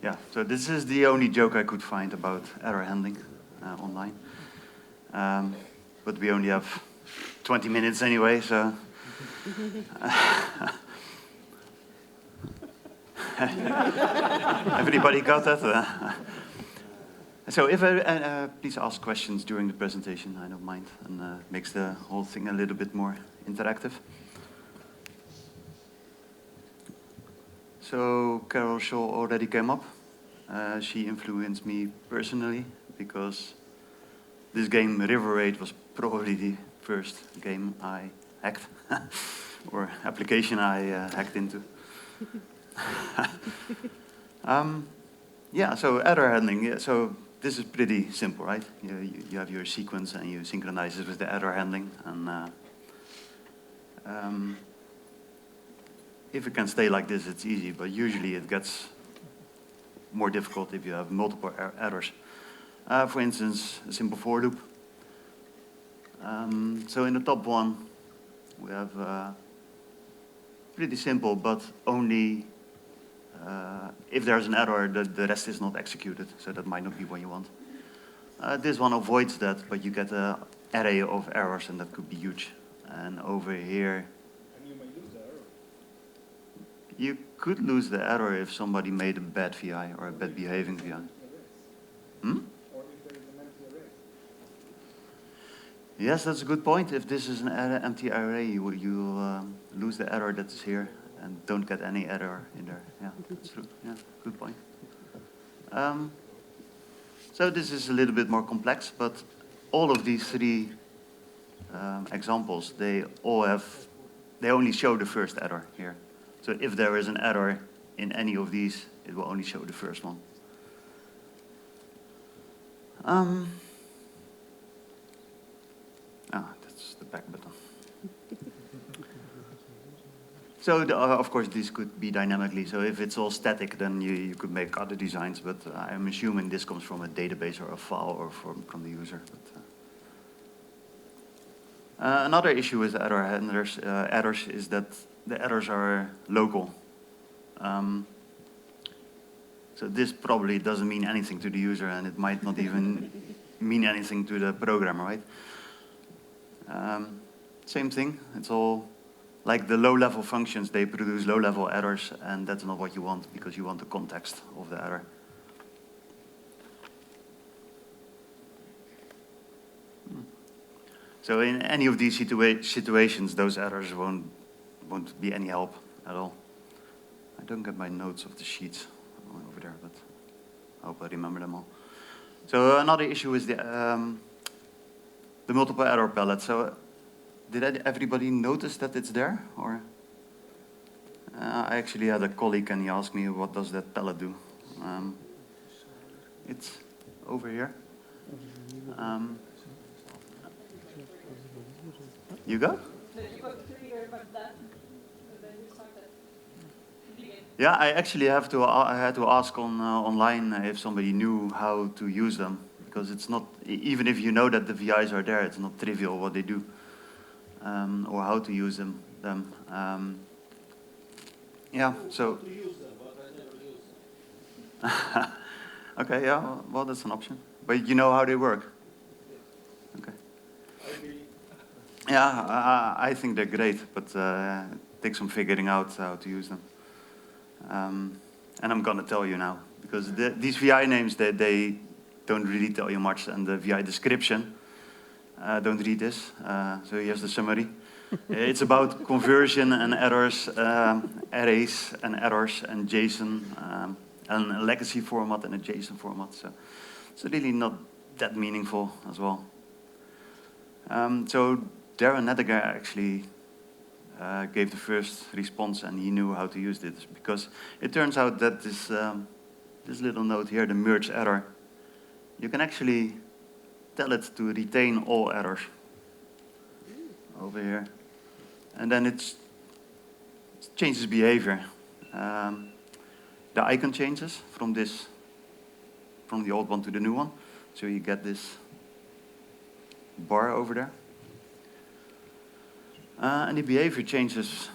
Yeah, so this is the only joke I could find about error handling online. But we only have 20 minutes anyway, so... Everybody got that? So if please ask questions during the presentation, I don't mind, and makes the whole thing a little bit more interactive. So Carol Shaw already came up. She influenced me personally because this game, River Raid, was probably the first game I hacked, or application I hacked into. Yeah, so error handling. Yeah, so this is pretty simple, right? You have your sequence and you synchronize it with the error handling. And if it can stay like this, it's easy, but usually it gets more difficult if you have multiple errors. For instance, a simple for loop. So in the top one, we have pretty simple, but only if there's an error, the rest is not executed, so that might not be what you want. This one avoids that, but you get an array of errors, and that could be huge. And over here, and you may lose the error. You could lose the error if somebody made a bad VI or a bad behaving VI. Hmm? Or if there is an empty array. Yes, that's a good point. If this is an empty array, you lose the error that's here and don't get any error in there. Yeah, that's true. Yeah, good point. So this is a little bit more complex, but all of these three examples, they only show the first error here. So if there is an error in any of these, it will only show the first one. That's the back button. So, of course, this could be dynamically. So if it's all static, then you could make other designs, but I'm assuming this comes from a database or a file or from the user. But, another issue with error handlers, errors is that the errors are local. So this probably doesn't mean anything to the user, and it might not even mean anything to the programmer, right? Same thing. It's all like the low-level functions. They produce low-level errors, and that's not what you want because you want the context of the error. So in any of these situations, those errors won't be any help at all. I don't get my notes of the sheets over there, but I hope I remember them all. So another issue is the multiple error palette. So did everybody notice that it's there? Or I actually had a colleague and he asked me, what does that palette do? It's over here. You go? Yeah, I actually I had to ask online if somebody knew how to use them, because it's not, even if you know that the VIs are there, it's not trivial what they do, or how to use them. Yeah, so. Okay, yeah, well, that's an option. But you know how they work? Okay. Yeah, I think they're great, but it takes some figuring out how to use them. And I'm going to tell you now, because these VI names, they don't really tell you much, and the VI description, don't read this. So here's the summary. It's about conversion and errors, arrays and errors, and JSON, and a legacy format and a JSON format. So it's really not that meaningful as well. So Darren Nettiger actually gave the first response, and he knew how to use this, because it turns out that this little node here, the merge error, you can actually tell it to retain all errors over here, and then it changes behavior. The icon changes from the old one to the new one, so you get this bar over there. And the behavior changes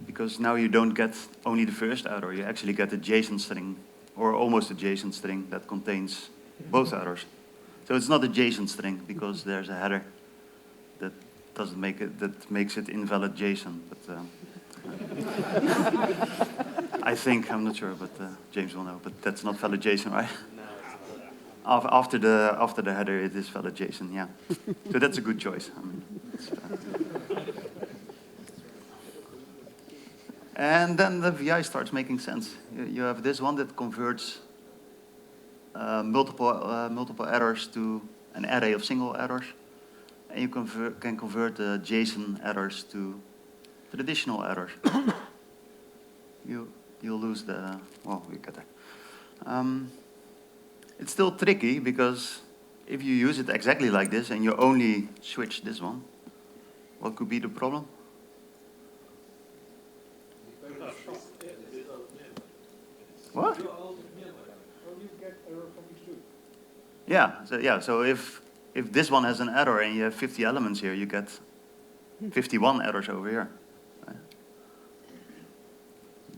because now you don't get only the first error, you actually get the JSON string or almost a JSON string that contains both errors. So it's not a JSON string because there's a header that doesn't make it, that makes it invalid JSON. But I think, I'm not sure, but James will know. But that's not valid JSON, right? After the header, it is valid JSON. Yeah. So that's a good choice. I mean, and then the VI starts making sense. You have this one that converts multiple errors to an array of single errors, and you can convert the JSON errors to traditional errors. You'll lose the, well, we get there. It's still tricky because if you use it exactly like this and you only switch this one, what could be the problem? What? You get error from each loop. Yeah. So if this one has an error and you have 50 elements here, you get 51 errors over here, right?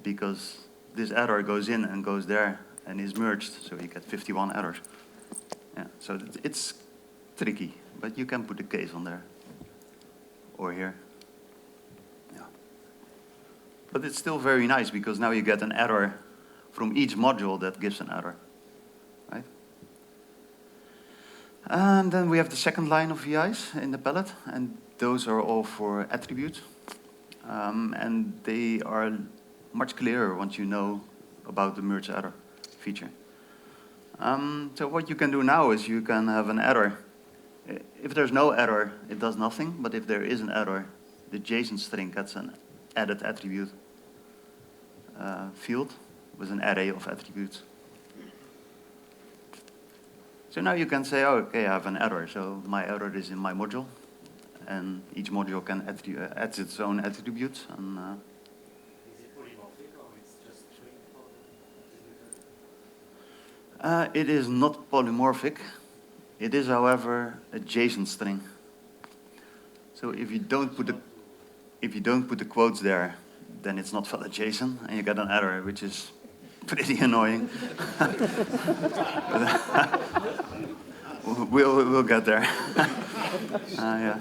Because this error goes in and goes there and is merged, so you get 51 errors. Yeah. So it's tricky, but you can put a case on there or here. Yeah. But it's still very nice because now you get an error from each module that gives an error, right? And then we have the second line of VIs in the palette, and those are all for attributes. And they are much clearer once you know about the merge error feature. So what you can do now is you can have an error. If there's no error, it does nothing, but if there is an error, the JSON string gets an added attribute field with an array of attributes. So now you can say, oh, okay, I have an error. So my error is in my module, and each module can add its own attributes. And, is it polymorphic or it's just string? it is not polymorphic. It is, however, a JSON string. So if you don't put the quotes there, then it's not valid JSON, and you get an error, which is pretty annoying. we'll get there. Yeah.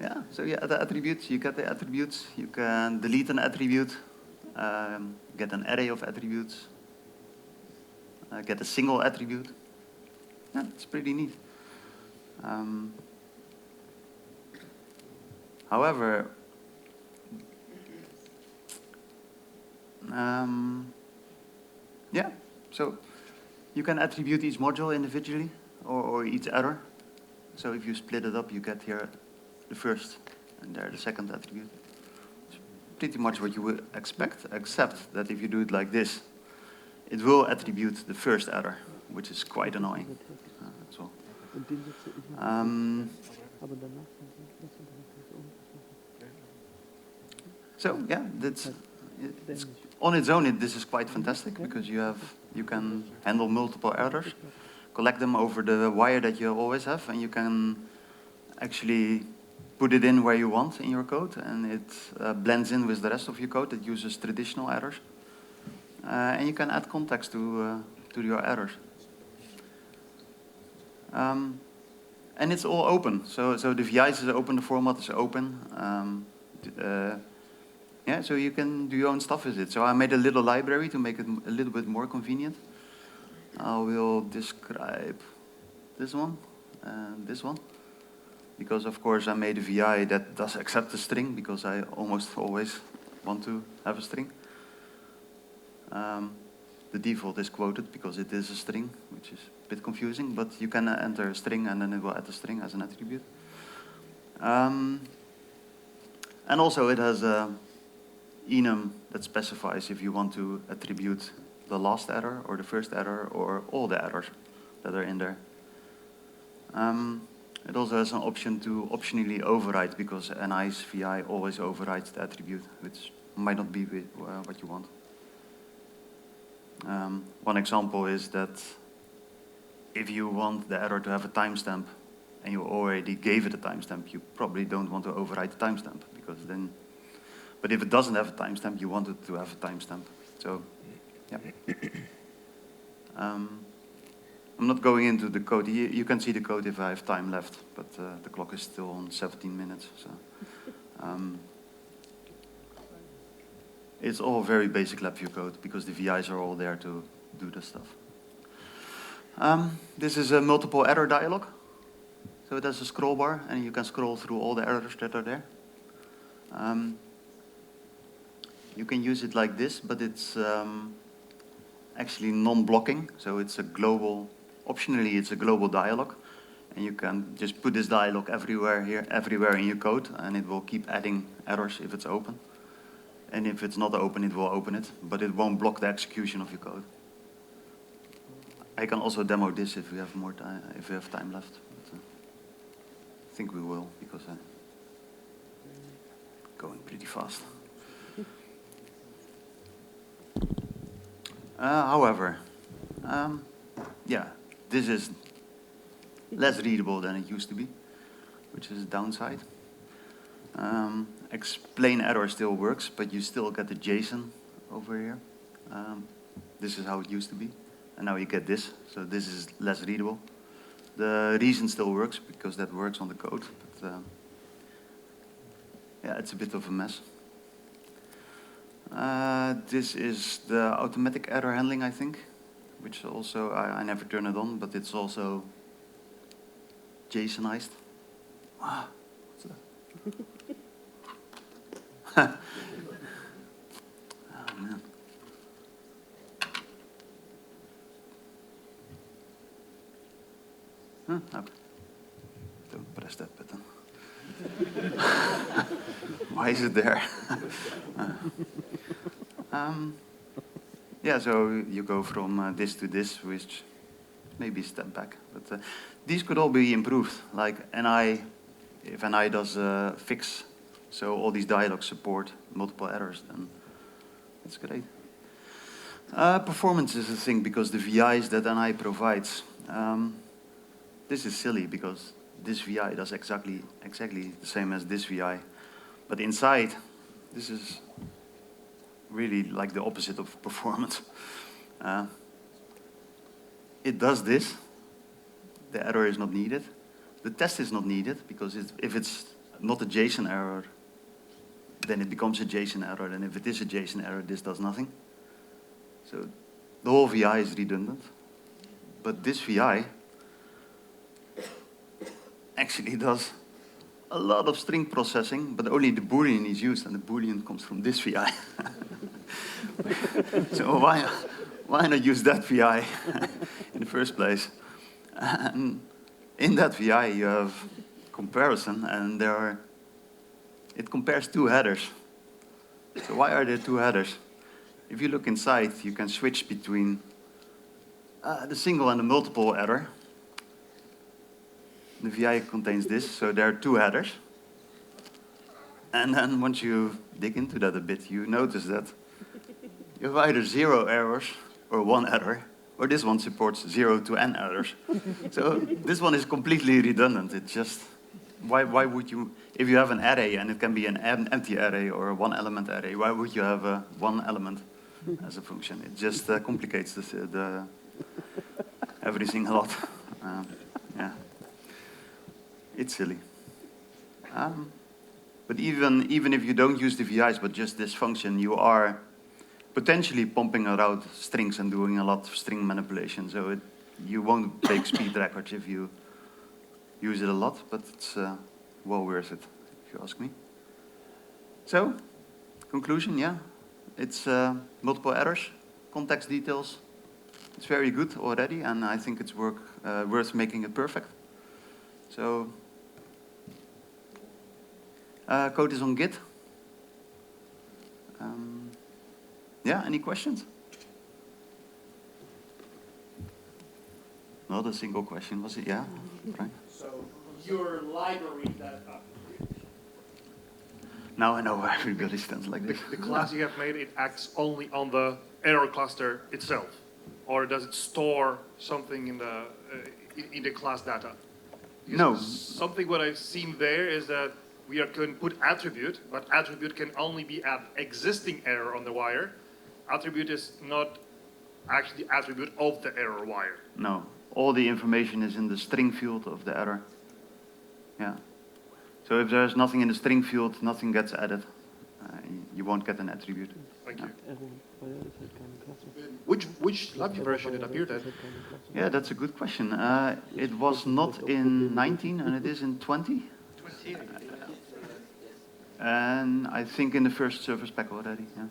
Yeah. So yeah, the attributes. You get the attributes. You can delete an attribute. Get an array of attributes. Get a single attribute. Yeah, it's pretty neat. However, yeah, so you can attribute each module individually or each error. So if you split it up, you get here the first and there the second attribute. It's pretty much what you would expect, except that if you do it like this, it will attribute the first error, which is quite annoying as well. So yeah, it's on its own. This is quite fantastic because you can handle multiple errors, collect them over the wire that you always have, and you can actually put it in where you want in your code, and it blends in with the rest of your code that uses traditional errors, and you can add context to your errors. And it's all open. So the VIs is open, the format is open. Yeah, so you can do your own stuff with it. So I made a little library to make it a little bit more convenient. I will describe this one and this one. Because of course I made a VI that does accept a string, because I almost always want to have a string. The default is quoted because it is a string, which is a bit confusing, but you can enter a string and then it will add a string as an attribute. And also it has a enum that specifies if you want to attribute the last error or the first error or all the errors that are in there. It also has an option to optionally override, because a nice VI always overrides the attribute, which might not be what you want. One example is that if you want the error to have a timestamp and you already gave it a timestamp, you probably don't want to override the timestamp, because then. But if it doesn't have a timestamp, you want it to have a timestamp. So, yeah. I'm not going into the code. You can see the code if I have time left, but the clock is still on 17 minutes. So, it's all very basic LabVIEW code because the VIs are all there to do the stuff. This is a multiple error dialog. So it has a scroll bar, and you can scroll through all the errors that are there. You can use it like this, but it's actually non-blocking. So it's a global, optionally it's a global dialog. And you can just put this dialog everywhere in your code, and it will keep adding errors if it's open. And if it's not open, it will open it, but it won't block the execution of your code. I can also demo this if we have more time, if we have time left. But, I think we will, because I'm going pretty fast. However, yeah, this is less readable than it used to be, which is a downside. Explain error still works, but you still get the JSON over here. This is how it used to be, and now you get this, so this is less readable. The reason still works, because that works on the code, but yeah, it's a bit of a mess. This is the automatic error handling, I think, which also, I never turn it on, but it's also JSONized. Ah, what's that? Oh, man. Okay. Don't press that button. Why is it there? Yeah, so you go from this to this, which maybe a step back. But these could all be improved. Like if NI does a fix, so all these dialogues support multiple errors, then that's great. Performance is a thing because the VIs that NI provides. This is silly because this VI does exactly the same as this VI. But inside, this is really like the opposite of performance. It does this. The error is not needed. The test is not needed because if it's not a JSON error, then it becomes a JSON error. And if it is a JSON error, this does nothing. So the whole VI is redundant. But this VI actually does a lot of string processing, but only the Boolean is used, and the Boolean comes from this VI. So why not use that VI in the first place? And in that VI you have comparison, and it compares two headers. So why are there two headers? If you look inside, you can switch between the single and the multiple error. The VI contains this, so there are two headers. And then once you dig into that a bit, you notice that you have either 0 errors or 1 error, or this one supports 0 to n errors. So this one is completely redundant. It's just, why would you, if you have an array and it can be an empty array or a one-element array, why would you have a one element as a function? It just complicates the everything a lot. Yeah. It's silly. But even if you don't use the VIs, but just this function, you are potentially pumping around strings and doing a lot of string manipulation. So you won't break speed records if you use it a lot, but it's well worth it, if you ask me. So, conclusion, yeah. It's multiple errors, context details. It's very good already, and I think it's worth making it perfect. So, code is on Git. Yeah, any questions? Not a single question, was it? Yeah, right. So your library that Now I know why everybody stands like this. The class you have made, it acts only on the error cluster itself, or does it store something in the class data? Because No. Something what I've seen there is that we are going to put attribute, but attribute can only be an existing error on the wire. Attribute is not actually the attribute of the error wire. No, all the information is in the string field of the error. Yeah. So if there's nothing in the string field, nothing gets added. You won't get an attribute. Thank you. Yeah. Which LabVIEW version it appeared at? Yeah, that's a good question. It was not in 19 and it is in 20. 20. And I think in the first service pack already, yeah.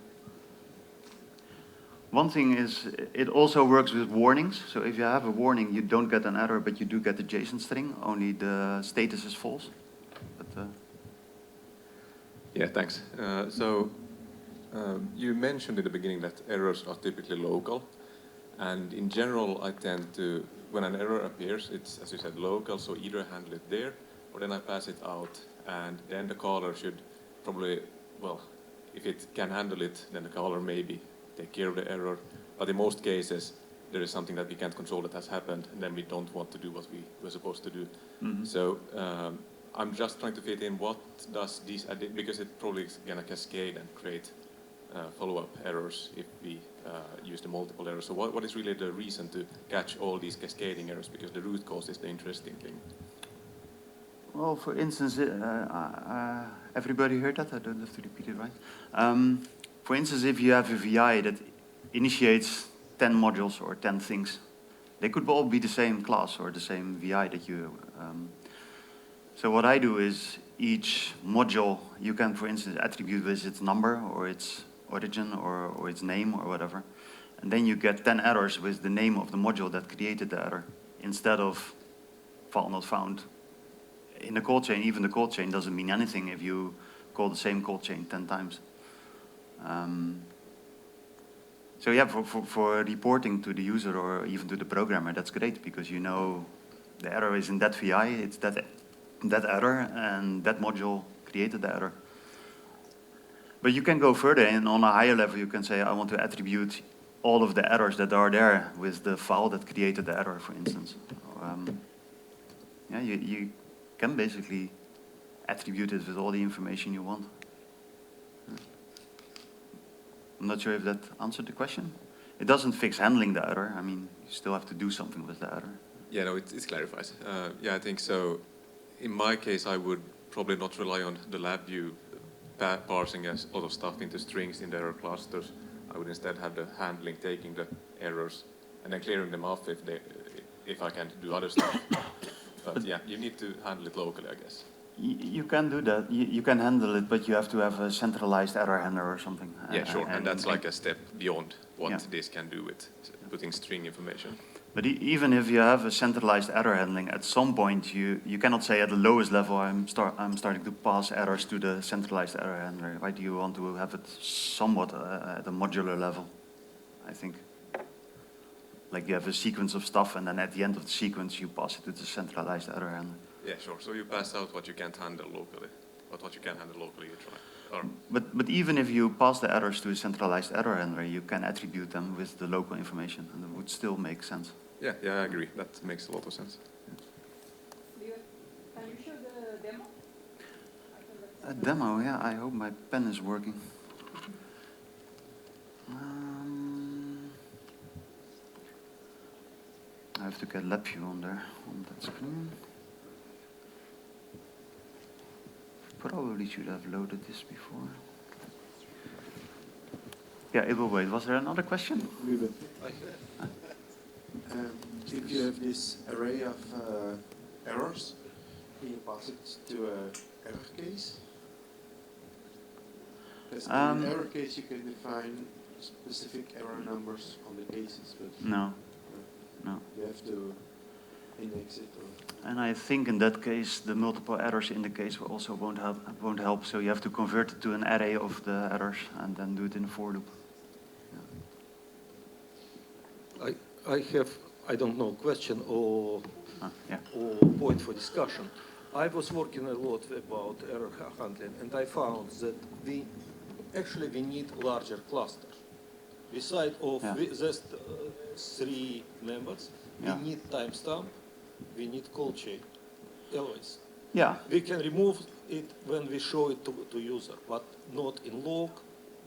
One thing is, it also works with warnings. So if you have a warning, you don't get an error, but you do get the JSON string, only the status is false. But, yeah, thanks. You mentioned in the beginning that errors are typically local. And in general, I tend to, when an error appears, it's, as you said, local, so either handle it there, or then I pass it out, and then the caller should probably, well, if it can handle it, then the caller maybe take care of the error. But in most cases, there is something that we can't control that has happened, and then we don't want to do what we were supposed to do. mm-hmm. So I'm just trying to fit in what does this, because it probably is going to cascade and create follow-up errors if we use the multiple errors. So what is really the reason to catch all these cascading errors? Because the root cause is the interesting thing. Well, for instance, everybody heard that? I don't have to repeat it, right? For instance, if you have a VI that initiates 10 modules or 10 things, they could all be the same class or the same VI that you... So what I do is each module, you can, for instance, attribute with its number or its origin or its name or whatever. And then you get 10 errors with the name of the module that created the error instead of file not found. In the call chain, even the call chain doesn't mean anything if you call the same call chain 10 times. So yeah, for reporting to the user or even to the programmer, that's great because you know the error is in that VI, it's that error, and that module created the error. But you can go further, and on a higher level you can say, I want to attribute all of the errors that are there with the file that created the error, for instance. Yeah, you can basically attribute it with all the information you want. I'm not sure if that answered the question. It doesn't fix handling the error. I mean, you still have to do something with the error. Yeah, no, it clarifies. Yeah, I think so. In my case, I would probably not rely on the LabVIEW parsing a lot of stuff into strings in the error clusters. I would instead have the handling taking the errors and then clearing them off if I can do other stuff. But yeah, you need to handle it locally, I guess. You can do that. You can handle it, but you have to have a centralized error handler or something. Yeah, sure. And that's like a step beyond what yeah. this can do with putting string information. But even if you have a centralized error handling, at some point you cannot say at the lowest level I'm starting to pass errors to the centralized error handler. Why do you want to have it somewhat at a modular level? I think. Like you have a sequence of stuff, and then at the end of the sequence you pass it to the centralized error handler. Yeah, sure. So you pass out what you can't handle locally, but what you can handle locally you try. Or But even if you pass the errors to a centralized error handler, you can attribute them with the local information, and it would still make sense. yeah, I agree. That makes a lot of sense. Can you show the demo? A demo, yeah. I hope my pen is working. I have to get LabVIEW on there, on that screen. Probably should have loaded this before. Yeah, it will wait. Was there another question? Wiebe. If you have this array of errors, can you pass it to an error case? Because in an error case you can define specific error numbers on the cases, but No. you have to index it. Or And I think in that case, the multiple errors in the case will also won't help. So you have to convert it to an array of the errors and then do it in a for loop. I have, I don't know, question or Yeah. point for discussion. I was working a lot about error handling, and I found that we need larger cluster. Beside of Yeah. just 3 members, Yeah. we need timestamp, we need call chain, always. Yeah. We can remove it when we show it to user, but not in log,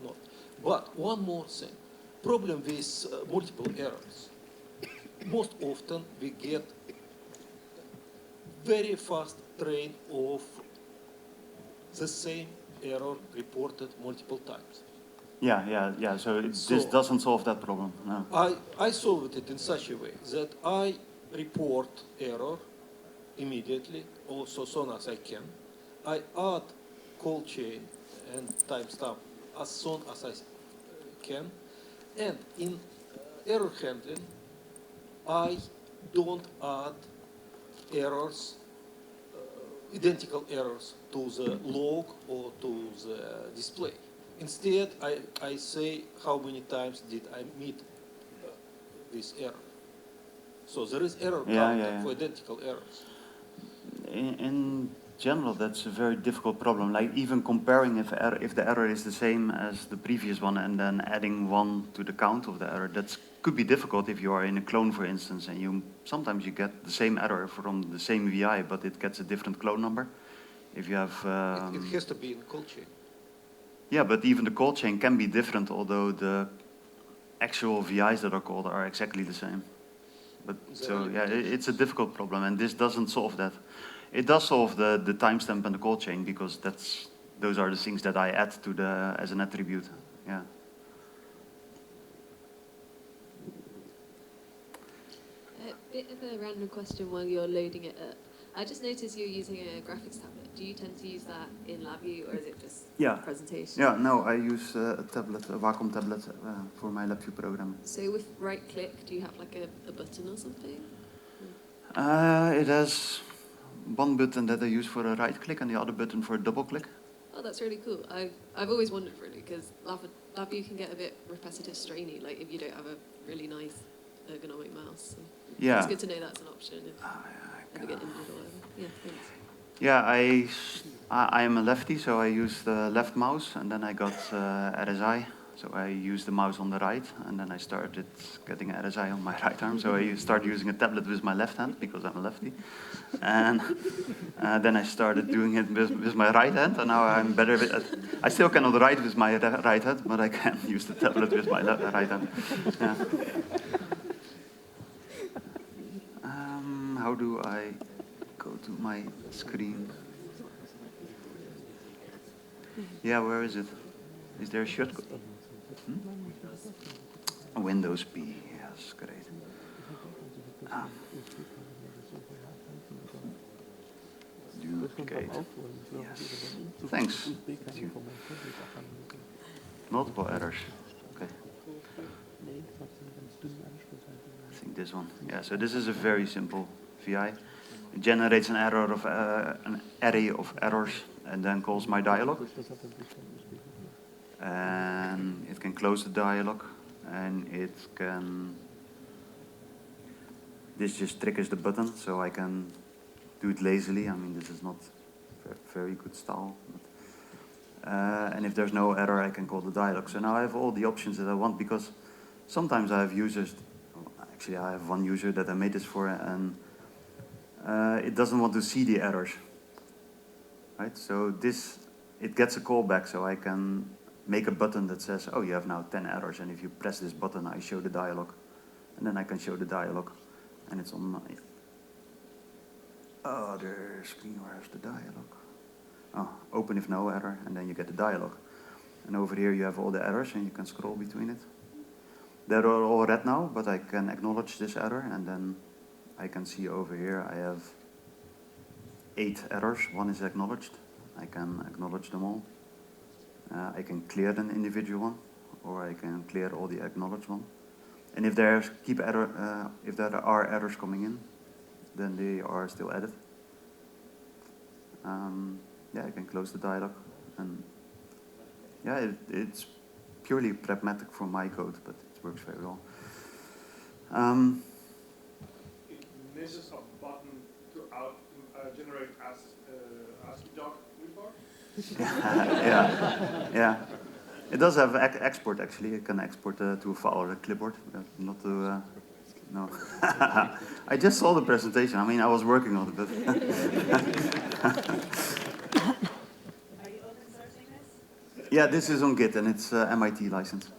not. But one more thing, problem with multiple errors. Most often we get very fast train of the same error reported multiple times. Yeah. So this So- doesn't solve that problem. No. I solved it in such a way that I report error immediately, also as soon as I can. I add call chain and timestamp as soon as I can. And in error handling, I don't add errors, identical errors to the log or to the display. Instead, I say how many times did I meet this error. So there is error counter for identical errors. In general, that's a very difficult problem. Like even comparing if the error is the same as the previous one and then adding one to the count of the error, that could be difficult if you are in a clone, for instance, and sometimes you get the same error from the same VI, but it gets a different clone number. If you have It has to be in call chain. yeah, but even the call chain can be different, although the actual VIs that are called are exactly the same. But so yeah, it's a difficult problem, and this doesn't solve that. It does solve the timestamp and the call chain because those are the things that I add to as an attribute. Yeah. A bit of a random question while you're loading it up. I just noticed you're using a graphics tablet. Do you tend to use that in LabVIEW, or is it just presentation? Yeah, no, I use a tablet, a Wacom tablet, for my LabVIEW programming. So with right-click, do you have like a button or something? It has one button that I use for a right click and the other button for a double click. Oh, that's really cool. I've always wondered really because LabVIEW can get a bit repetitive, strainy, like if you don't have a really nice ergonomic mouse. So Yeah. it's good to know that's an option if ever get injured or whatever. Yeah, thanks. Yeah, I am a lefty, so I use the left mouse, and then I got RSI, so I use the mouse on the right, and then I started getting RSI on my right arm, so I start using a tablet with my left hand because I'm a lefty, and then I started doing it with my right hand, and now I'm better with it. I still cannot write with my right hand, but I can use the tablet with my right hand. Yeah. How do I go to my screen? Yeah, where is it? Is there a shortcut? Windows P, yes, great. Duplicate, yes. Thanks. Multiple errors, okay. I think this one. Yeah, so this is a very simple VI. It generates an error of an array of errors and then calls my dialog. And it can close the dialog, and it can. This just triggers the button, so I can do it lazily. I mean, this is not very good style. But, and if there's no error, I can call the dialog. So now I have all the options that I want, because sometimes I have users. Actually, I have one user that I made this for, and it doesn't want to see the errors. Right? So it gets a callback, so I can make a button that says, oh, you have now 10 errors, and if you press this button, I show the dialog. And then I can show the dialog, and it's on my other screen. Where's the dialog? Oh, open if no error, and then you get the dialog. And over here you have all the errors, and you can scroll between it. They're all red now, but I can acknowledge this error, and then I can see over here I have 8 errors. One is acknowledged. I can acknowledge them all. I can clear an individual one, or I can clear all the acknowledged one. And if there are errors coming in, then they are still added. Yeah, I can close the dialog, and yeah, it's purely pragmatic for my code, but it works very well. It misses a button to generate ASCII doc report. Yeah. It does have export, actually. It can export to a file or a clipboard, but not to. No. I just saw the presentation. I mean, I was working on it, but. Yeah, this is on Git and it's MIT license.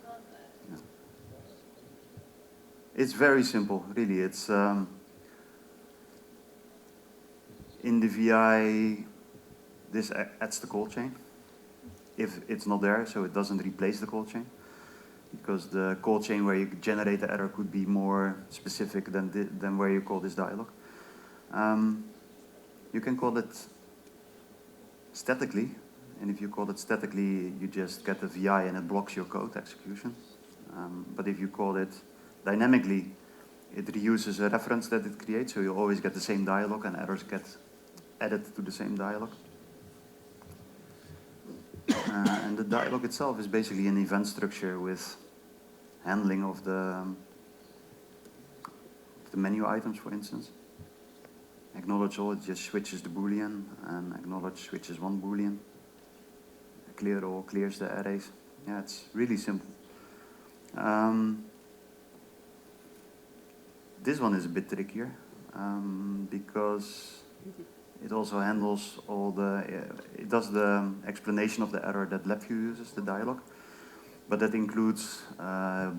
Yeah. It's very simple, really. It's in the VI, this adds the call chain. If it's not there, so it doesn't replace the call chain. Because the call chain where you generate the error could be more specific than where you call this dialog. You can call it statically, and if you call it statically, you just get the VI and it blocks your code execution. But if you call it dynamically, it reuses a reference that it creates, so you always get the same dialog and errors get added to the same dialog. And the dialog itself is basically an event structure with handling of the menu items, for instance. Acknowledge all, it just switches the Boolean, and acknowledge switches one Boolean. Clear all clears the arrays. Yeah, it's really simple. This one is a bit trickier because it also handles all it does the explanation of the error that LabVIEW uses, the dialog, but that includes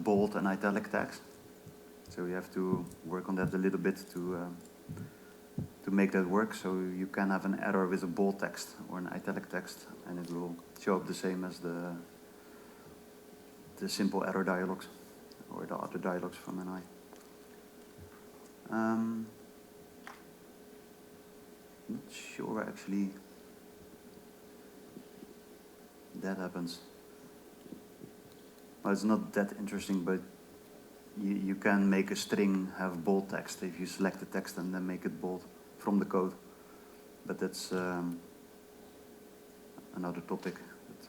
bold and italic tags. So you have to work on that a little bit to make that work. So you can have an error with a bold text or an italic text, and it will show up the same as the simple error dialogs or the other dialogs from NI. Not sure actually that happens. Well, it's not that interesting, but you can make a string have bold text if you select the text and then make it bold from the code. But that's another topic. But,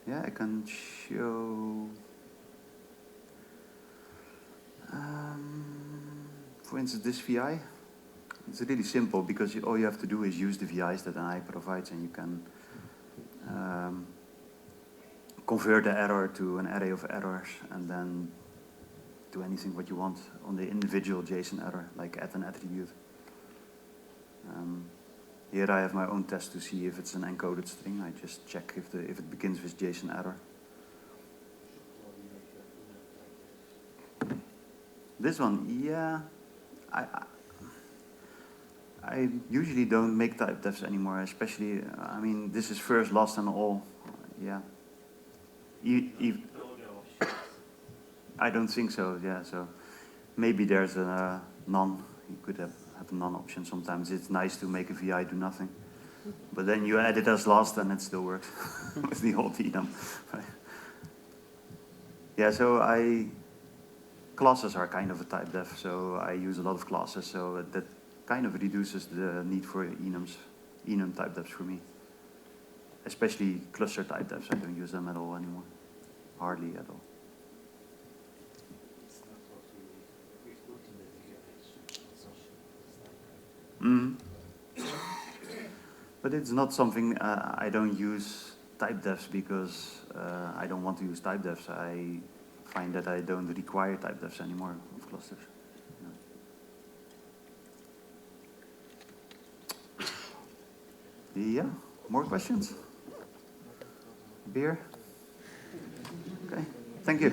yeah, I can show. For instance, this VI, it's really simple because all you have to do is use the VIs that NI provides, and you can convert the error to an array of errors and then do anything what you want on the individual JSON error, like add an attribute. Here I have my own test to see if it's an encoded string. I just check if it begins with JSON error. This one, yeah, I usually don't make type defs anymore, especially, I mean, this is first, last, and all, yeah. I don't think so, yeah, so maybe there's a none. You could have a none option sometimes. It's nice to make a VI do nothing. But then you add it as last and it still works with the old enum. Yeah, so classes are kind of a type def, so I use a lot of classes, so that kind of reduces the need for enum type defs for me. Especially cluster type defs, I don't use them at all anymore. Hardly at all. It's not what we put in the But it's not something I don't use type defs because I don't want to use type defs. I find that I don't require type defs anymore of clusters. Yeah, more questions? Beer? Okay, thank you.